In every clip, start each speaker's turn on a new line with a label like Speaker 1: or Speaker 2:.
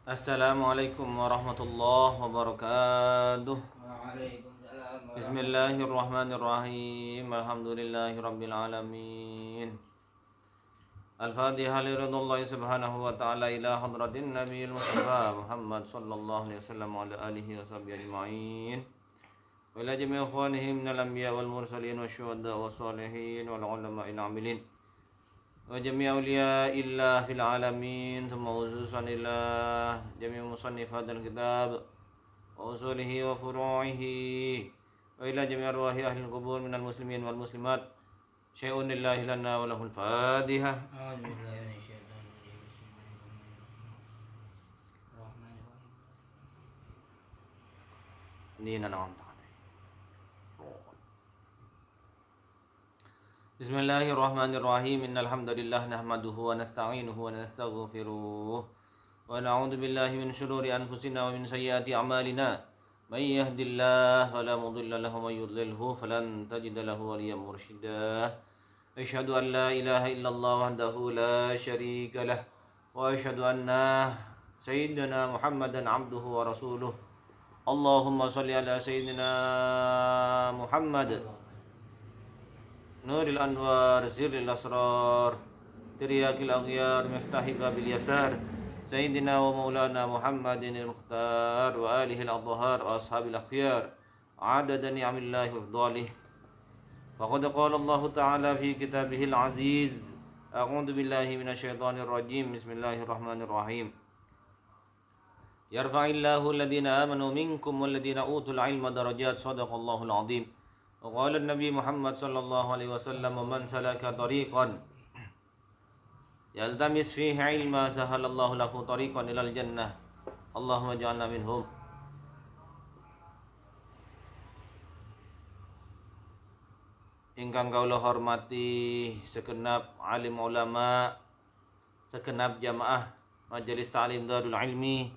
Speaker 1: Assalamualaikum warahmatullahi wabarakatuh.
Speaker 2: Waalaikumsalam warahmatullahi
Speaker 1: Bismillahirrahmanirrahim. Alhamdulillahi rabbil alamin. Al-Fatihah liridhallahi subhanahu wa ta'ala ila hadratin nabiyil mustafa Muhammad sallallahu alaihi wasallam wa ala alihi wa sahbihi ajma'in. Wa ila jami'i ikhwanihi minal anbiya wal mursalin wa syuhada wa salihin wal ulama'il amilin wa jami' awliyaillah fil alamin, thumma khususan ila jami' musannif hadzal kitab wa usulihi wa furu'ihi wa ila jami' arwahi ahli al-qubur minal muslimin wal muslimat syai'un lillahi lana wa lahul fatiha.
Speaker 2: A'udzu billahi minasyaitonir rajim. Bismillahirrahmanirrahim.
Speaker 1: Ini nanang. Bismillahirrahmanirrahim. Innal hamdalillah nahmaduhu wa nasta'inuhu wa nastaghfiruh wa na'udzu billahi min shururi anfusina wa min sayyiati a'malina. May yahdihillahu fala mudilla lahu wa may yudlilhu falan tajida lahu waliyyan mursyida. Asyhadu an la ilaha illallah wahdahu la syarika lah wa asyhadu anna sayyidina Muhammadan abduhu wa rasuluh. Allahumma shalli ala sayyidina Muhammad Nuril Anwar, Zirril Asrar, Tiryakil Aghyar, Miftahi Babil Yasar, Sayyidina wa Maulana Muhammadin al-Mukhtar, wa alihi al-Adhar, wa ashabil akhyar, adada ni'amillahi wa ifdalih. Faqad qala Allah Ta'ala fi kitabihil aziz, a'udhu billahi minasyaitanir rajim, bismillahirrahmanirrahim. Yarfa'illahu alladhina amanu minkum walladhina utul ilma darajat, sadaqallahul azim. وقال النبي محمد صلى الله عليه وسلم ومن سلك طريقا يلتمس فيه علما سهل الله له طريقا إلى الجنة اللهم اجعلنا منهم. Ingkang kaula hormati segenap alim ulama, segenap jamaah Majelis Ta'lim Darul Ilmi,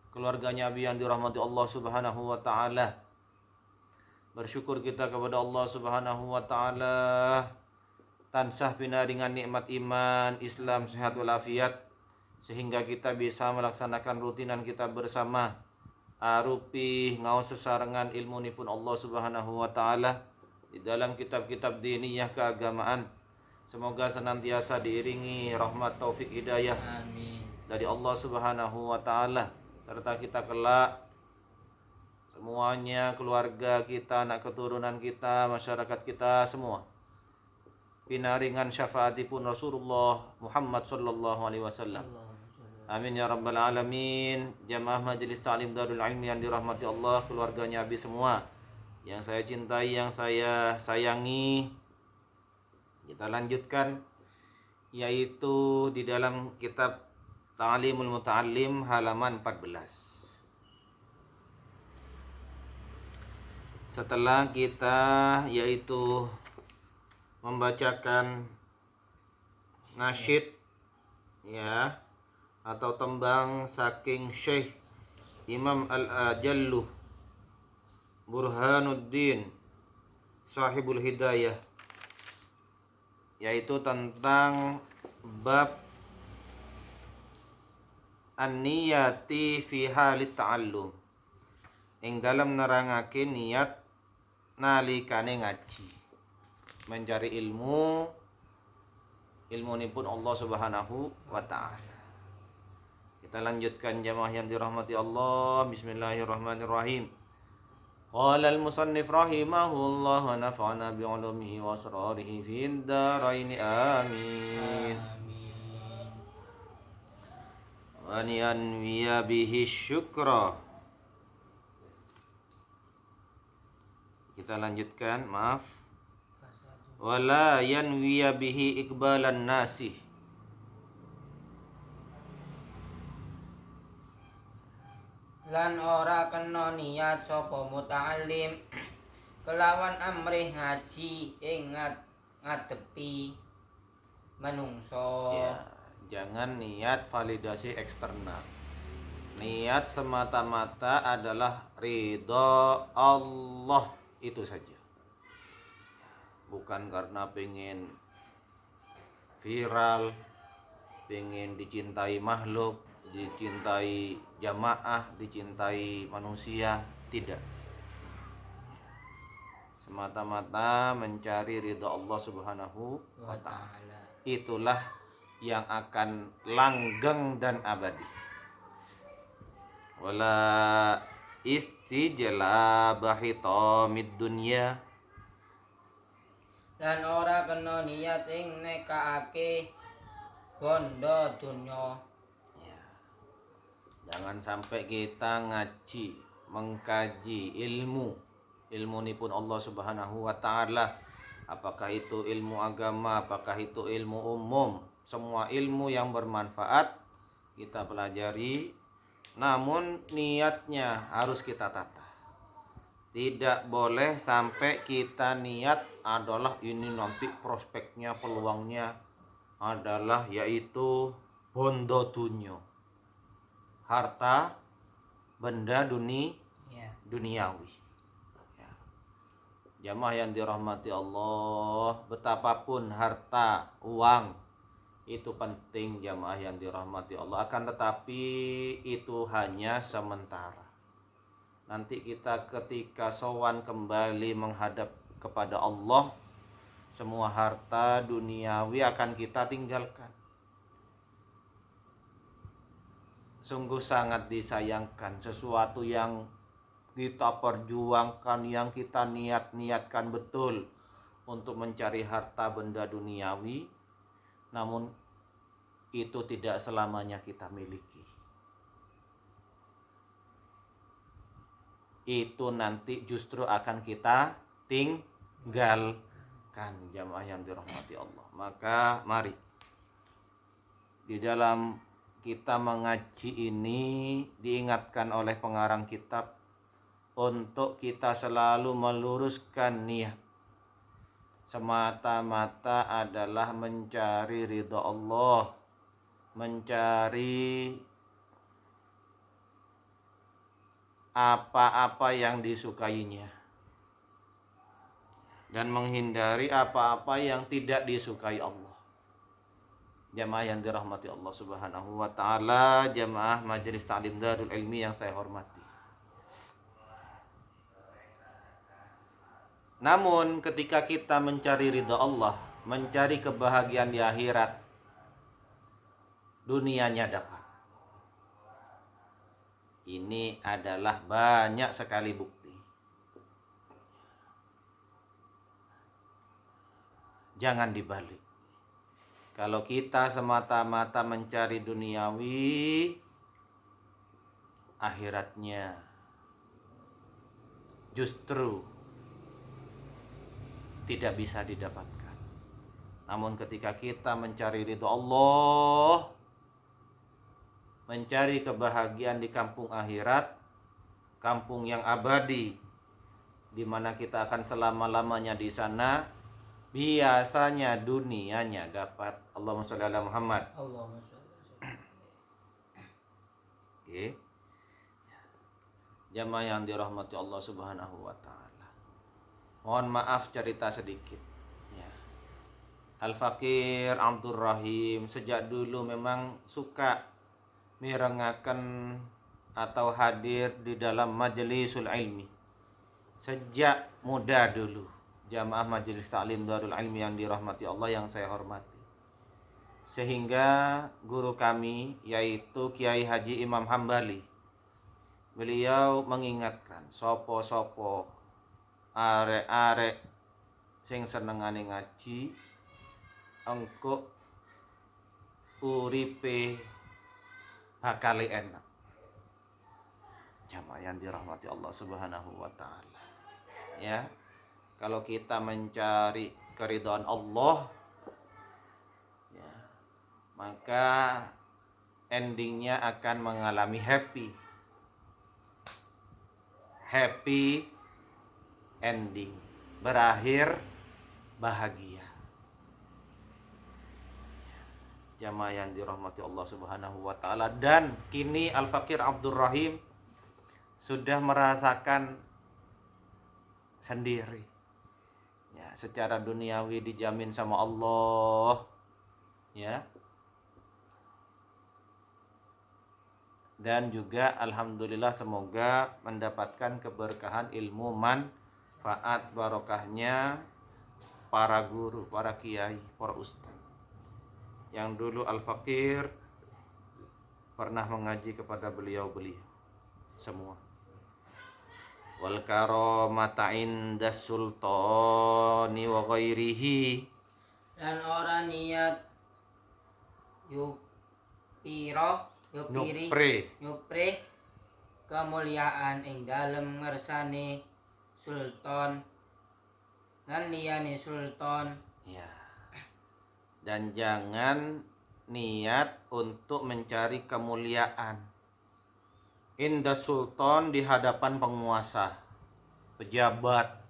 Speaker 1: keluarganya Abi yang dirahmati Allah Subhanahu wa taala. Bersyukur kita kepada Allah Subhanahu wa taala tansah pinaringan nikmat iman, Islam, sehat walafiat sehingga kita bisa melaksanakan rutinan kita bersama arupi ngaos sesarengan ilmu nipun Allah Subhanahu wa taala di dalam kitab-kitab diniyah keagamaan. Semoga senantiasa diiringi rahmat taufik hidayah
Speaker 2: Amin.
Speaker 1: dari Allah Subhanahu wa taala serta kita kelak semuanya, keluarga kita, anak keturunan kita, masyarakat kita semua pinaringan syafaatipun Rasulullah Muhammad sallallahu alaihi wasallam. Amin ya rabbal alamin. Jamaah Majelis Ta'lim Darul Ilmi yang dirahmati Allah, keluarganya Abi semua yang saya cintai, yang saya sayangi. Kita lanjutkan yaitu di dalam kitab Ta'limul Muta'allim halaman 14. Setelah kita yaitu membacakan nasyid ya atau tembang saking Syekh Imam Al-Ajallu Burhanuddin Sahibul Hidayah, yaitu tentang bab an-niyati fi halit ta'allum, ing dalam nerangake niat nalikane ngaji mencari ilmu pun Allah Subhanahu wa taala. Kita lanjutkan jamaah yang dirahmati Allah. Bismillahirrahmanirrahim. Qala al-musannif rahimahullah wa nafa'ana bi'ulumihi wa asrarihi fid dharain amin. Wa niyanwiya bihi syukra. Kita lanjutkan, maaf. Wala yanwiya bihi iqbalan nasi.
Speaker 2: Lan ora kena niat sapa muta'allim kelawan amrih ngaji ing ngadepi manungsa.
Speaker 1: Ya, jangan niat validasi eksternal. Niat semata-mata adalah ridho Allah, itu saja. Bukan karena pengen viral, pengen dicintai makhluk, dicintai jamaah, dicintai manusia, tidak. Semata-mata mencari ridha Allah Subhanahu wa ta'ala. Itulah yang akan langgeng dan abadi. Wala istijlaba hitamid dunya.
Speaker 2: Lan ora kena niat ing nekake bondo dunya.
Speaker 1: Ya. Jangan sampai kita ngaji, mengkaji ilmu pun Allah Subhanahu wa ta'ala, apakah itu ilmu agama, apakah itu ilmu umum, semua ilmu yang bermanfaat kita pelajari, namun niatnya harus kita tata. Tidak boleh sampai kita niat adalah ini nanti prospeknya, peluangnya adalah yaitu bondo dunyo, harta benda duniawi. Jamaah yang dirahmati Allah, betapapun harta, uang itu penting jamaah yang dirahmati Allah, akan tetapi itu hanya sementara. Nanti kita ketika sowan kembali menghadap kepada Allah, semua harta duniawi akan kita tinggalkan. Sungguh sangat disayangkan sesuatu yang kita perjuangkan, yang kita niatkan betul untuk mencari harta benda duniawi, namun itu tidak selamanya kita miliki. Itu nanti justru akan kita tinggalkan, jamaah yang dirahmati Allah. Maka mari di dalam kita mengaji ini diingatkan oleh pengarang kitab untuk kita selalu meluruskan niat. Semata-mata adalah mencari ridha Allah, mencari apa-apa yang disukainya, dan menghindari apa-apa yang tidak disukai Allah. Jamaah yang dirahmati Allah Subhanahu wa ta'ala, jamaah Majelis Ta'lim Darul Ilmi yang saya hormati. Namun ketika kita mencari ridha Allah, mencari kebahagiaan di akhirat, dunianya dapat. Ini adalah banyak sekali bukti. Jangan dibalik. Kalau kita semata-mata mencari duniawi, akhiratnya justru tidak bisa didapatkan. Namun ketika kita mencari ridha Allah, mencari kebahagiaan di kampung akhirat, kampung yang abadi, di mana kita akan selama-lamanya di sana, biasanya dunianya dapat. Allahumma sholli ala Muhammad.
Speaker 2: Allahumma sholli.
Speaker 1: Oke. Jamaah yang dirahmati Allah Subhanahu wa ta'ala. Mohon maaf cerita sedikit. Ya. Al-Fakir Abdur Rahim sejak dulu memang suka mirengaken atau hadir di dalam majelisul ilmi. Sejak muda dulu. Jamaah Majelis Ta'lim Darul Ilmi yang dirahmati Allah yang saya hormati. Sehingga guru kami yaitu Kiai Haji Imam Hambali, beliau mengingatkan sopo-sopo arek-arek sing senengane ngaji, engko uripe bakal enak. Jamaah yang dirahmati Allah Subhanahu wa ta'ala. Ya. Kalau kita mencari keridhaan Allah, ya, maka endingnya akan mengalami happy ending, berakhir bahagia. Jamaah yang dirahmati Allah Subhanahu wa ta'ala. Dan kini Al-Fakir Abdur Rahim sudah merasakan sendiri, ya, secara duniawi dijamin sama Allah, ya. dan juga alhamdulillah semoga mendapatkan keberkahan ilmu manfaat barokahnya para guru, para kiai, para ustaz yang dulu Al-Fakir pernah mengaji kepada beliau-beliau semua. Wal karamata indas sultani wa ghairihi,
Speaker 2: dan orang niat nyupri kemuliaan ing dalem ngersane sultan lan liyane sultan.
Speaker 1: ya. Dan jangan niat untuk mencari kemuliaan indas sultan, di hadapan penguasa, pejabat.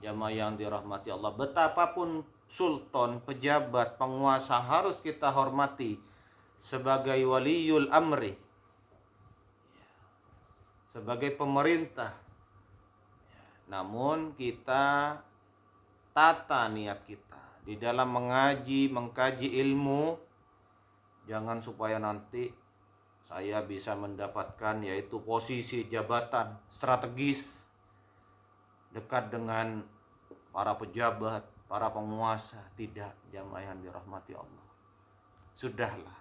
Speaker 1: Jamaah yang dirahmati Allah, betapapun sultan, pejabat, penguasa harus kita hormati sebagai waliyul amri, sebagai pemerintah. Namun kita tata niat kita di dalam mengaji, mengkaji ilmu, jangan supaya nanti saya bisa mendapatkan yaitu posisi jabatan strategis dekat dengan para pejabat, para penguasa. Tidak, jamaah yang dirahmati Allah. Sudahlah,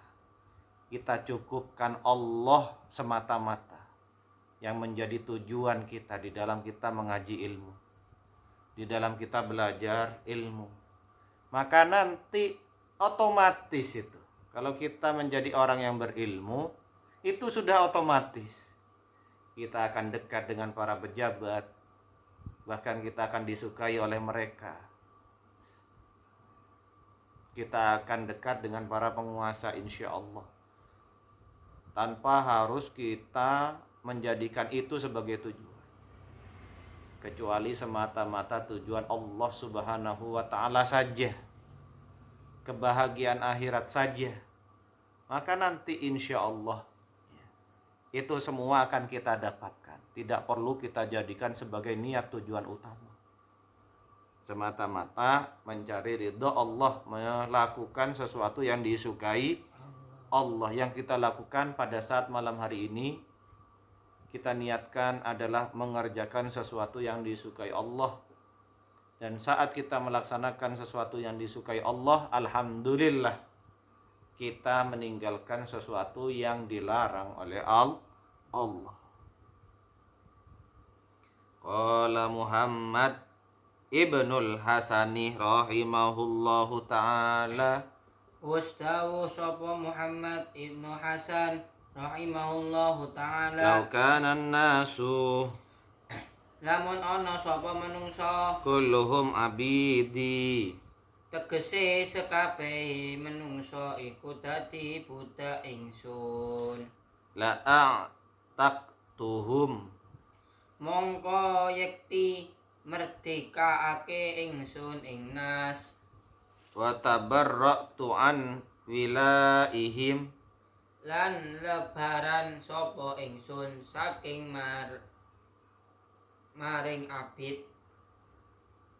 Speaker 1: kita cukupkan Allah semata-mata yang menjadi tujuan kita di dalam kita mengaji ilmu, di dalam kita belajar ilmu. Maka nanti otomatis itu, kalau kita menjadi orang yang berilmu, itu sudah otomatis kita akan dekat dengan para pejabat, bahkan kita akan disukai oleh mereka. Kita akan dekat dengan para penguasa insya Allah, tanpa harus kita menjadikan itu sebagai tujuan, kecuali semata-mata tujuan Allah Subhanahu wa ta'ala saja, kebahagiaan akhirat saja. Maka nanti insya Allah itu semua akan kita dapatkan. Tidak perlu kita jadikan sebagai niat tujuan utama. Semata-mata mencari ridho Allah, melakukan sesuatu yang disukai Allah. Yang kita lakukan pada saat malam hari ini, kita niatkan adalah mengerjakan sesuatu yang disukai Allah. Dan saat kita melaksanakan sesuatu yang disukai Allah, alhamdulillah, kita meninggalkan sesuatu yang dilarang oleh Allah. Qala Muhammad Ibnul Hasani rahimahullahu ta'ala,
Speaker 2: Wastawu sapa Muhammad ibnu Hasan rahimahullahu ta'ala,
Speaker 1: law kana an-nasu
Speaker 2: lamun ana sapa manungsa
Speaker 1: kulluhum abidi,
Speaker 2: tegese sekabehe manungsa iku dadi budak ingsun,
Speaker 1: la a'taqtuhum,
Speaker 2: mongko yekti merdekaake ingsun ing nas,
Speaker 1: wa tabarra'tu an wilaihim,
Speaker 2: lan lebaran sapa ingsun saking maring abid,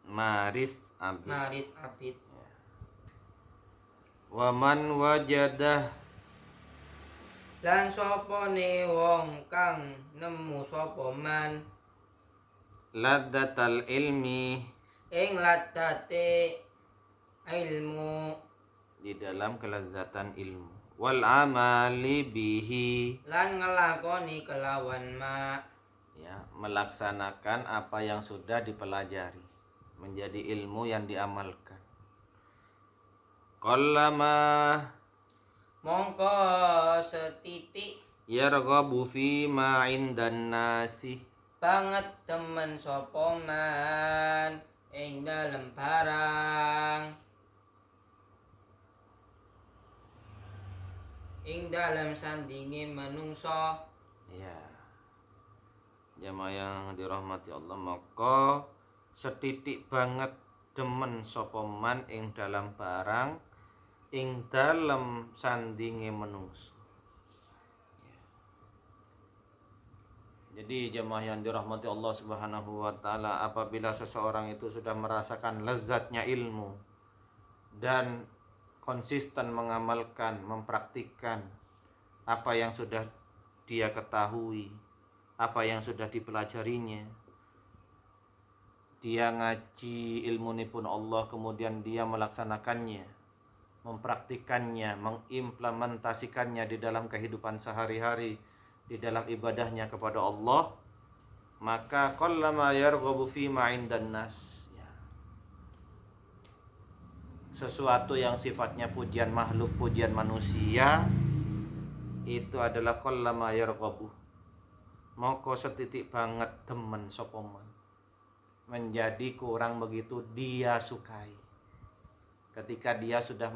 Speaker 1: maris
Speaker 2: abid.
Speaker 1: Wa man wajadah,
Speaker 2: Lan sapa ne wong kang nemu sapa man
Speaker 1: ladzatal ilmi,
Speaker 2: ing ladate ilmu,
Speaker 1: di dalam kelezatan ilmu, wal amali bihi,
Speaker 2: lan ngelakoni kelawan ma,
Speaker 1: ya, melaksanakan apa yang sudah dipelajari menjadi ilmu yang diamalkan. Qallama
Speaker 2: mongko setitik
Speaker 1: yarghabu fi ma indan nasi,
Speaker 2: banget temen sapa man ing dalem barang, ing dalem sandinge manungsa.
Speaker 1: ya, jamaah yang dirahmati Allah, maka setitik banget demen sapa man ing dalam barang, ing dalam sandinge menungso. Jadi jemaah yang dirahmati Allah Subhanahu wa taala, apabila seseorang itu sudah merasakan lezatnya ilmu dan konsisten mengamalkan, mempraktikkan, apa yang sudah dia ketahui, apa yang sudah dipelajarinya. Dia ngaji ilmu ini pun Allah, kemudian dia melaksanakannya, mempraktikannya, mengimplementasikannya di dalam kehidupan sehari-hari, di dalam ibadahnya kepada Allah, maka qallama yarghabu fi ma 'indan nas. Sesuatu yang sifatnya pujian makhluk, pujian manusia, itu adalah qallama yarghabu. Moko setitik banget demen sapa man, menjadi kurang begitu dia sukai. Ketika dia sudah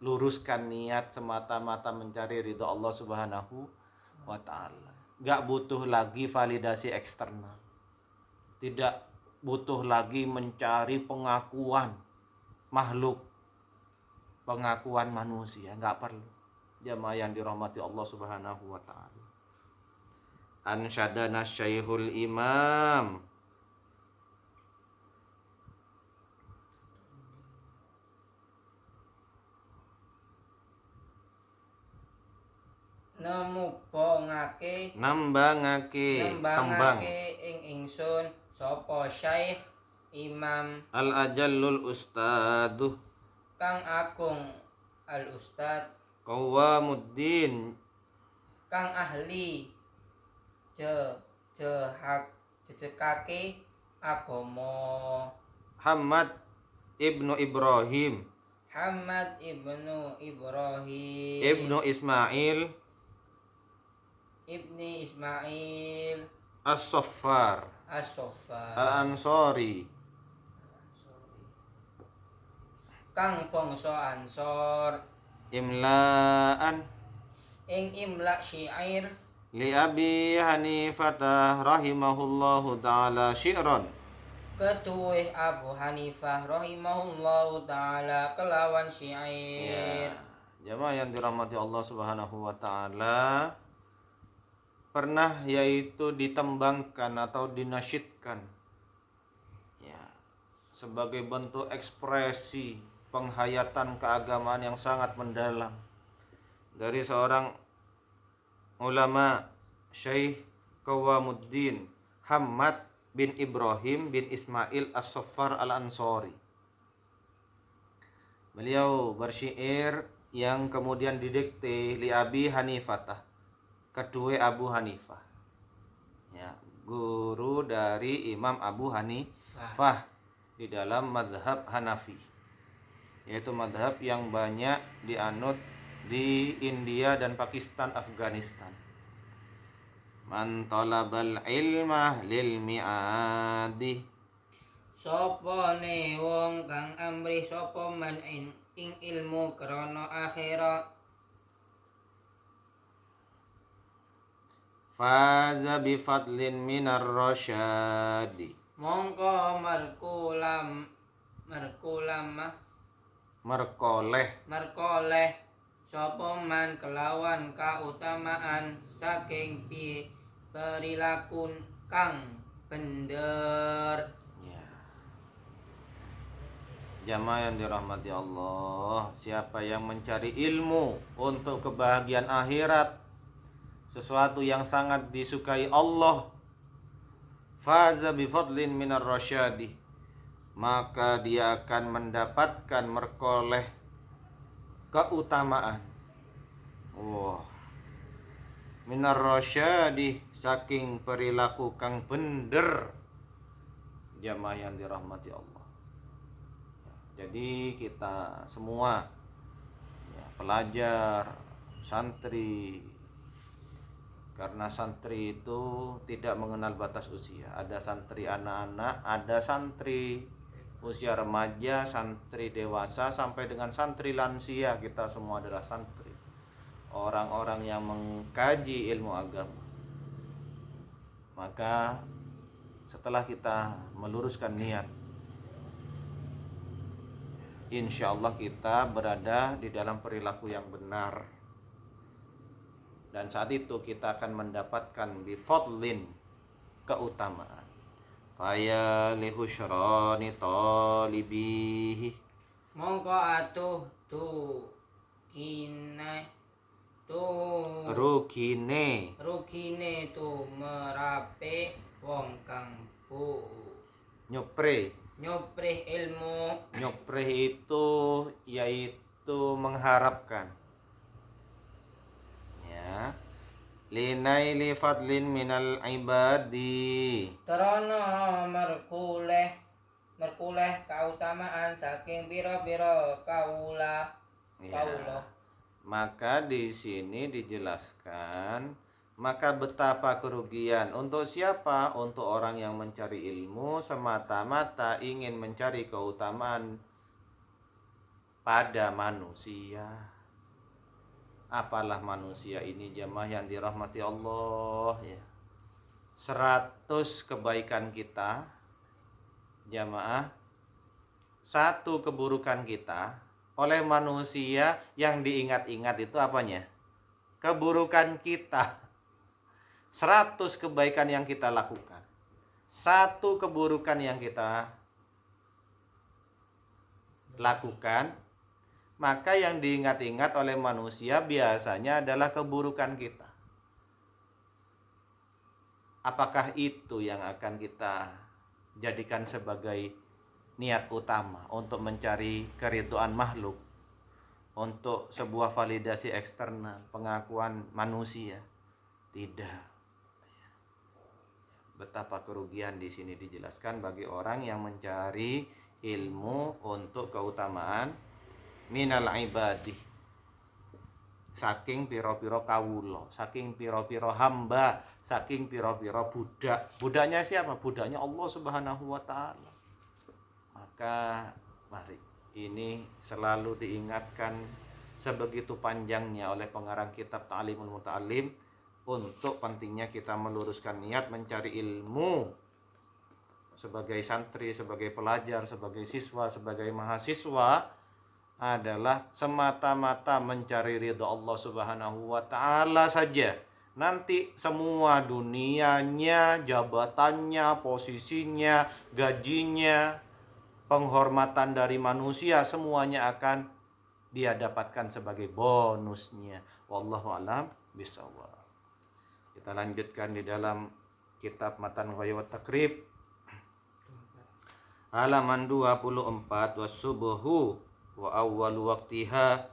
Speaker 1: meluruskan niat semata-mata mencari ridha Allah Subhanahu wa ta'ala, gak butuh lagi validasi eksternal, tidak butuh lagi mencari pengakuan makhluk, pengakuan manusia, gak perlu. Jamaah yang dirahmati Allah Subhanahu wa ta'ala. Ansyadana Syekhul Imam
Speaker 2: nembangake
Speaker 1: tembang
Speaker 2: ing ingsun sapa Syekh Imam
Speaker 1: Al-Ajallul Ustaduh
Speaker 2: kang agung al Ustad
Speaker 1: Qawamuddin
Speaker 2: kang ahli jejekake agama
Speaker 1: Hamad Ibnu Ibrahim
Speaker 2: Hamad ibnu Ibrahim
Speaker 1: Ibnu Ismail
Speaker 2: ibni Ismail
Speaker 1: As-Saffar
Speaker 2: As-Soffar
Speaker 1: Al-Ansari
Speaker 2: kang bangsa Ansor
Speaker 1: Imla'an
Speaker 2: ing imla syair
Speaker 1: li Abi Hanifah rahimahullahu ta'ala syi'ran.
Speaker 2: ketuwih Abu Hanifah rahimahullahu taala kelawan syair.
Speaker 1: Jamaah yang dirahmati Allah Subhanahu wa taala, pernah yaitu ditembangkan atau dinasyidkan ya, sebagai bentuk ekspresi penghayatan keagamaan yang sangat mendalam dari seorang ulama, Syekh Qawamuddin Hamad bin Ibrahim bin Ismail As-Saffar Al-Ansari. Beliau bersyair yang kemudian didikte li Abi Hanifah, kedua Abu Hanifah ya, guru dari Imam Abu Hanifah di dalam madhab Hanafi, yaitu madhab yang banyak dianut di India dan Pakistan, Afghanistan. Man talabal ilmah lil mi'adi,
Speaker 2: Sopone wong kang amrih sapa man ing ilmu krana akhirat
Speaker 1: faza bi fadlin minar rasyadi,
Speaker 2: mongko merkoleh sapa man kelawan kautamaan saking perilaku kang bener.
Speaker 1: Jamaah yang dirahmati Allah, siapa yang mencari ilmu untuk kebahagiaan akhirat, sesuatu yang sangat disukai Allah, faza bi fadlin minar rasyadi, maka dia akan mendapatkan merkoleh keutamaan. Minar rasyadi, saking perilaku kang bener. Jamaah yang dirahmati Allah. Jadi kita semua ya, pelajar, santri, karena santri itu tidak mengenal batas usia. Ada santri anak-anak, ada santri usia remaja, santri dewasa, sampai dengan santri lansia. Kita semua adalah santri, orang-orang yang mengkaji ilmu agama. Maka setelah kita meluruskan niat, insya Allah kita berada di dalam perilaku yang benar, dan saat itu kita akan mendapatkan bifadlin, keutamaan. Faya lihusyrani talibihi,
Speaker 2: Mongko atuh tu
Speaker 1: rugine
Speaker 2: tumerape wong kang
Speaker 1: nyupre
Speaker 2: ilmu
Speaker 1: itu yaitu mengharapkan, ya, linaili fadlin minal ibadi,
Speaker 2: Trono merkuleh kautamaan saking pira-pira kaula.
Speaker 1: ya. Maka di sini dijelaskan, maka betapa kerugian untuk siapa? Untuk orang yang mencari ilmu semata-mata ingin mencari keutamaan pada manusia. Apalah manusia ini jemaah yang dirahmati Allah, ya. 100 kebaikan kita jemaah, 1 keburukan kita oleh manusia yang diingat-ingat itu apanya? Keburukan kita. 100 kebaikan yang kita lakukan, 1 keburukan yang kita lakukan, maka yang diingat-ingat oleh manusia biasanya adalah keburukan kita. Apakah itu yang akan kita jadikan sebagai niat utama untuk mencari keridhaan makhluk, untuk sebuah validasi eksternal, pengakuan manusia? Tidak. Betapa kerugian di sini dijelaskan bagi orang yang mencari ilmu untuk keutamaan minal ibadi, saking piro-piro kawulo, saking piro-piro hamba, saking piro-piro budak. Budaknya siapa? Budaknya Allah Subhanahu wa ta'ala. Maka mari ini selalu diingatkan sebegitu panjangnya oleh pengarang kitab Ta'limul Muta'allim untuk pentingnya kita meluruskan niat mencari ilmu sebagai santri, sebagai pelajar, sebagai siswa, sebagai mahasiswa adalah semata-mata mencari ridha Allah Subhanahu wa ta'ala saja. Nanti semua dunianya, jabatannya, posisinya, gajinya, penghormatan dari manusia, semuanya akan dia dapatkan sebagai bonusnya. Wallahu a'lam bishawab. Kita lanjutkan di dalam kitab Matan Ghaya wa Takrib halaman 24, wasubuhu wa awwalu waqtiha,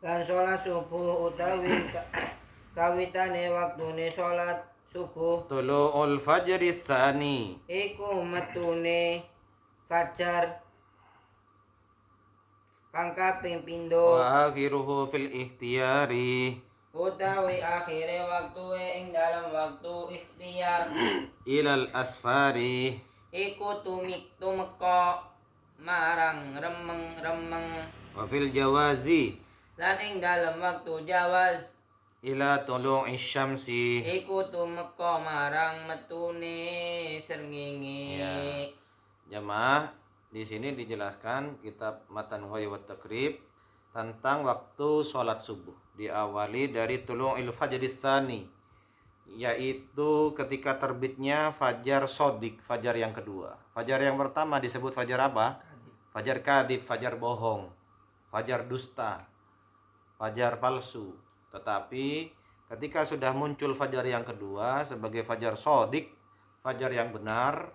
Speaker 2: Lan sholat subuh utawi kawitane waktune sholat subuh
Speaker 1: tulu'ul fajri tsani,
Speaker 2: iku metune fajar kang kaping pindho,
Speaker 1: wa akhiruhu fil ikhtiyari,
Speaker 2: utawi akhire waktue ing dalam waktu ikhtiar,
Speaker 1: ilal asfari,
Speaker 2: iku tumeka marang remeng-remeng,
Speaker 1: wa fil jawazi,
Speaker 2: lan ing dalam waktu jawaz,
Speaker 1: ila tulu'i syamsi.
Speaker 2: iku tumeka marang metune srengenge.
Speaker 1: Ya. Jamaah, di sini dijelaskan kitab Matan Ghaya wa Takrib tentang waktu sholat subuh. Diawali dari tulu'il fajri tsani, yaitu ketika terbitnya fajar sodik, fajar yang kedua. Fajar yang pertama disebut fajar apa? Fajar kadhib, fajar bohong, fajar dusta, fajar palsu. Tetapi ketika sudah muncul fajar yang kedua sebagai fajar sodik, fajar yang benar,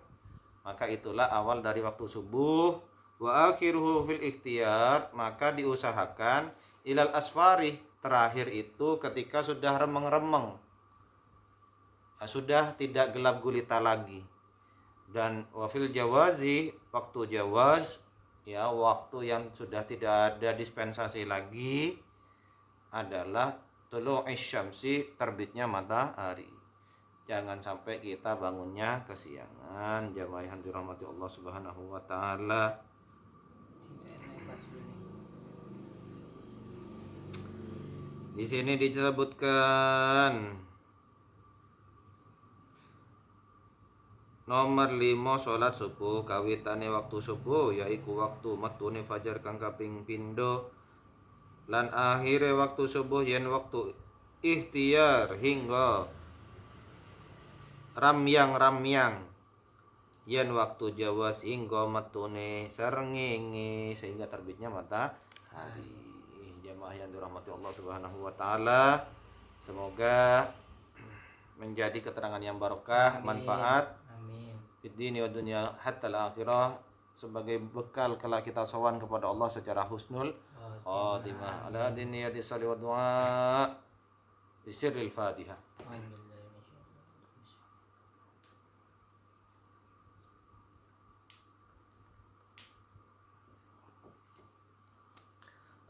Speaker 1: maka itulah awal dari waktu subuh. Wa akhiruhu fil ikhtiyar, maka diusahakan ilal asfari, terakhir itu ketika sudah remeng-remeng, sudah tidak gelap gulita lagi. Dan wafil jawazi, waktu jawaz, ya, waktu yang sudah tidak ada dispensasi lagi adalah tulu'is syamsi, terbitnya matahari. Jangan sampai kita bangunnya kesiangan, jamaah yang dirahmati Allah Subhanahu wa ta'ala. Di sini disebutkan nomor 5 sholat subuh kawitane waktu subuh yaiku waktu metune fajar kang kaping pindho, lan akhire waktu subuh yen waktu ikhtiar hingga ramyang yen waktu jawas hingga metune srengenge, sehingga terbitnya matahari. hadi. Jamaah yang dirahmati Allah Subhanahu wa taala, semoga menjadi keterangan yang barokah, manfaat
Speaker 2: Amin.
Speaker 1: fid dini wa dunya hatta al-akhirah, sebagai bekal kala kita sowan kepada Allah secara husnul khatimah. Ala diniyati sholli wa du'a bisirril Fatihah.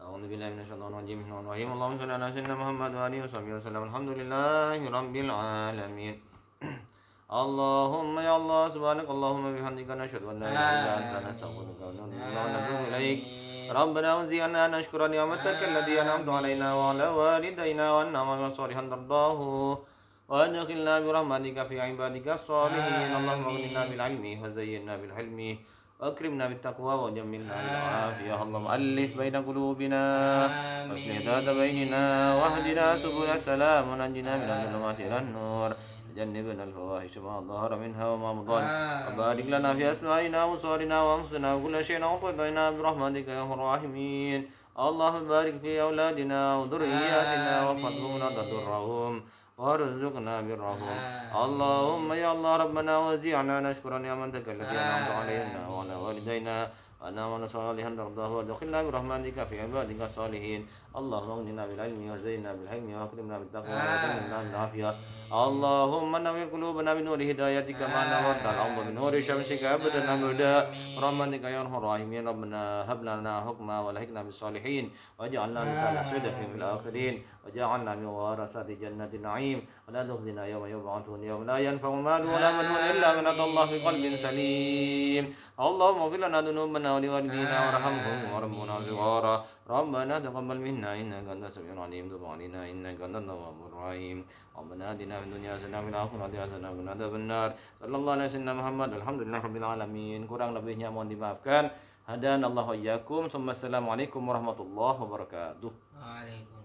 Speaker 1: أعوذ بالله من الشيطان الرجيم. بسم الله الرحمن الرحيم. اللهم صل على سيدنا محمد وآله وصحبه وسلم. الحمد لله رب العالمين. اللهم يا الله سبحانك اللهم بحمدك نشهد أن لا إله إلا أنت نستغفرك ونتوب إليك. ربنا وزعنا أن نشكر نعمتك التي أنعمت علينا وعلى والدينا وأن نعمل صالحا ترضاه وأدخلنا برحمتك في عبادك الصالحين. اللهم اغننا بالعلم وزينا بالحلم وأكرمنا بالتقوى وجملنا بالعافية. اللهم ألف بين قلوبنا واصلح ذات بيننا واهدنا سبل السلام ونجنا من الظلمات إلى النور جنبنا الفواحش ما ظهر منها وما بطن وبارك لنا في أسماعنا وأبصارنا وأنفسنا وكل شيء أعطينا برحمتك يا أرحم الراحمين. اللهم بارك في أولادنا وذرياتنا واحفظهم ولا تضرهم وارزقنا برهم. اللهم يا الله ربنا وزعنا نشكر نعمتك التي أنعمت علينا وعلى والدينا ونعمل صالحا ترضاه وادخلنا برحمتك في عبادك الصالحين. اللهم اغننا بالعلم وزينا بالحلم واكرمنا بالتقوى وجملنا بالعافية. اللهم نور قلوبنا بنور هدايتك ما نورت الأرض بنور شمسك أبدا أبدا برحمتك يا أرحم الراحمين. ربنا هب لنا حكما والحقنا بالصالحين واجعلنا لسان صدق في الآخرين وجعلنا من ورثة جنة النعيم ولا تخزنا يوم يبعثون يوم لا ينفع مال ولا بنون إلا من أتى الله بقلب سليم. اللهم اغفر لنا ذنوبنا ولوالدينا وارحمهم وارحمنا صغارا. ربنا تقبل منا إنك أنت السميع العليم. تب علينا إنك أنت التواب الرحيم. ربنا آتنا في الدنيا حسنة وفي الآخرة حسنة وقنا عذاب النار. Sallallahu alaihi wasallam Muhammad. Alhamdulillah rabbil alamin. Kurang lebihnya mohon dimaafkan. Hadanallahu wa iyyakum. Assalamualaikum warahmatullahi wabarakatuh.
Speaker 2: Waalaikumsalam.